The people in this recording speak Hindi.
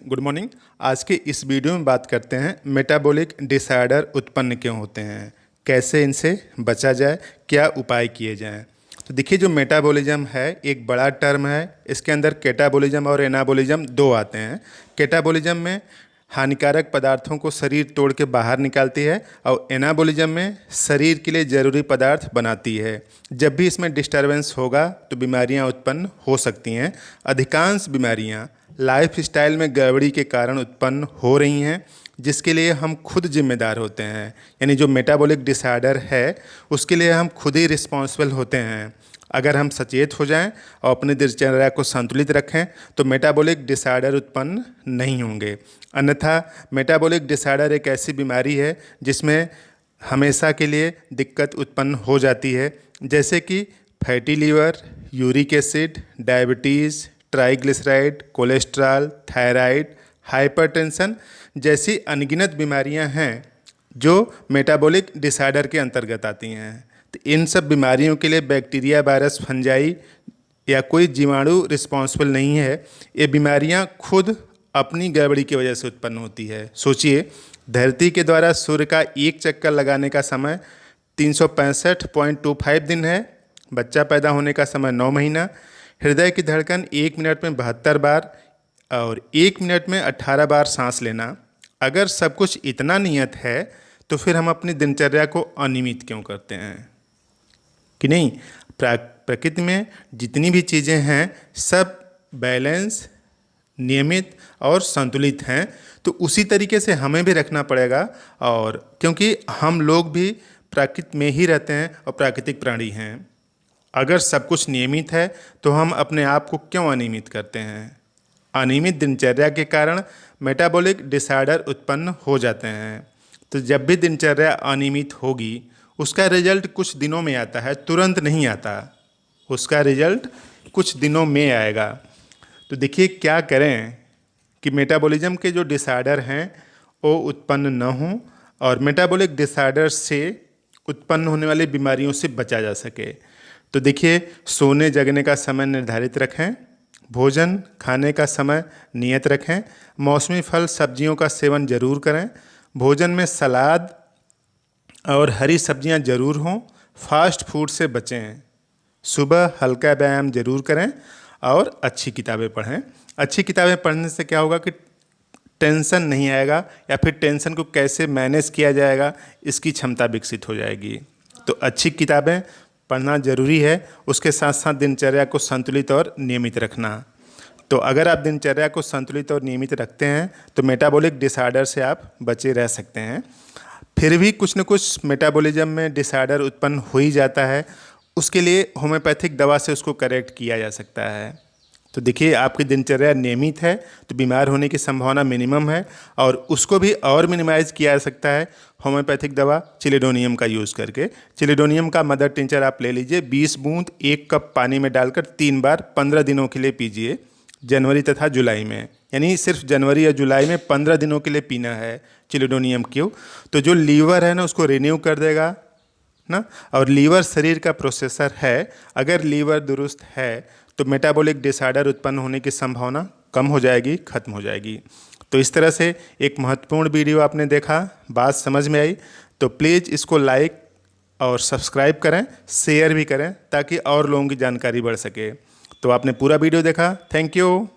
Good morning. आज के इस वीडियो में बात करते हैं मेटाबॉलिक डिसऑर्डर उत्पन्न क्यों होते हैं, कैसे इनसे बचा जाए, क्या उपाय किए जाएं। तो देखिए, जो मेटाबॉलिज्म है एक बड़ा टर्म है। इसके अंदर कैटाबॉलिज्म और एनाबॉलिज्म दो आते हैं। कैटाबॉलिज्म में हानिकारक पदार्थों को शरीर तोड़ के बाहर निकालती है और एनाबॉलिज्म में शरीर के लिए ज़रूरी पदार्थ बनाती है। जब भी इसमें डिस्टर्बेंस होगा तो बीमारियां उत्पन्न हो सकती हैं। अधिकांश बीमारियां लाइफस्टाइल में गड़बड़ी के कारण उत्पन्न हो रही हैं, जिसके लिए हम खुद जिम्मेदार होते हैं। यानी जो मेटाबॉलिक डिसऑर्डर है उसके लिए हम खुद ही रिस्पॉन्सिबल होते हैं। अगर हम सचेत हो जाएं और अपनी दिनचर्या को संतुलित रखें तो मेटाबॉलिक डिसऑर्डर उत्पन्न नहीं होंगे। अन्यथा मेटाबॉलिक डिसऑर्डर एक ऐसी बीमारी है जिसमें हमेशा के लिए दिक्कत उत्पन्न हो जाती है, जैसे कि fatty liver, uric acid, diabetes, triglyceride, cholesterol, thyroid, hypertension जैसी अनगिनत बीमारियां हैं जो मेटाबॉलिक डिसऑर्डर के अंतर्गत आती हैं। तो इन सब बीमारियों के लिए बैक्टीरिया, वायरस, फंजाई या कोई जीवाणु रिस्पॉन्सिबल नहीं है। ये बीमारियां खुद अपनी गड़बड़ी की वजह से उत्पन्न होती है। सोचिए, धरती के द्वारा सूर्य का एक चक्कर लगाने का समय 365.25 दिन है। बच्चा पैदा होने का समय 9 महीना। हृदय की धड़कन 1 मिनट में 72 बार और 1 मिनट में 18 बार सांस लेना। अगर सब कुछ इतना नियत है तो फिर हम अपनी दिनचर्या को अनियमित क्यों करते हैं कि नहीं। प्रकृति में जितनी भी चीज़ें हैं सब बैलेंस, नियमित और संतुलित हैं, तो उसी तरीके से हमें भी रखना पड़ेगा। और क्योंकि हम लोग भी प्रकृति में ही रहते हैं और प्राकृतिक प्राणी हैं। अगर सब कुछ नियमित है तो हम अपने आप को क्यों अनियमित करते हैं। अनियमित दिनचर्या के कारण मेटाबॉलिक डिसऑर्डर उत्पन्न हो जाते हैं। तो जब भी दिनचर्या अनियमित होगी उसका रिजल्ट कुछ दिनों में आता है, तुरंत नहीं आता। उसका रिजल्ट कुछ दिनों में आएगा। तो देखिए, क्या करें कि मेटाबॉलिज्म के जो डिसऑर्डर हैं वो उत्पन्न न हों और मेटाबॉलिक डिसऑर्डर से उत्पन्न होने वाली बीमारियों से बचा जा सके। तो देखिए, सोने जगने का समय निर्धारित रखें, भोजन खाने का समय नियत रखें, मौसमी फल सब्जियों का सेवन जरूर करें, भोजन में सलाद और हरी सब्जियां जरूर हों, फास्ट फूड से बचें, सुबह हल्का व्यायाम जरूर करें और अच्छी किताबें पढ़ें। अच्छी किताबें पढ़ने से क्या होगा कि टेंशन नहीं आएगा, या फिर टेंशन को कैसे मैनेज किया जाएगा इसकी क्षमता विकसित हो जाएगी। तो अच्छी किताबें पढ़ना जरूरी है। उसके साथ साथ दिनचर्या को संतुलित और नियमित रखना। तो अगर आप दिनचर्या को संतुलित और नियमित रखते हैं तो मेटाबॉलिक डिसऑर्डर से आप बचे रह सकते हैं। फिर भी कुछ न कुछ मेटाबॉलिज्म में डिसऑर्डर उत्पन्न हो ही जाता है, उसके लिए होम्योपैथिक दवा से उसको करेक्ट किया जा सकता है। तो देखिए, आपकी दिनचर्या नियमित है तो बीमार होने की संभावना मिनिमम है, और उसको भी और मिनिमाइज किया जा सकता है होम्योपैथिक दवा चिलिडोनियम का यूज़ करके। चिलिडोनियम का मदर टिंचर आप ले लीजिए, 20 बूंद 1 कप पानी में डालकर 3 बार 15 दिनों के लिए पीजिए, जनवरी तथा जुलाई में। यानी सिर्फ जनवरी या जुलाई में 15 दिनों के लिए पीना है चिलिडोनियम क्यों। तो जो लीवर है ना उसको रिन्यू कर देगा ना, और लीवर शरीर का प्रोसेसर है। अगर लीवर दुरुस्त है तो मेटाबॉलिक डिसऑर्डर उत्पन्न होने की संभावना कम हो जाएगी, खत्म हो जाएगी। तो इस तरह से एक महत्वपूर्ण वीडियो आपने देखा, बात समझ में आई तो प्लीज़ इसको लाइक और सब्सक्राइब करें, शेयर भी करें ताकि और लोगों की जानकारी बढ़ सके। तो आपने पूरा वीडियो देखा, थैंक यू।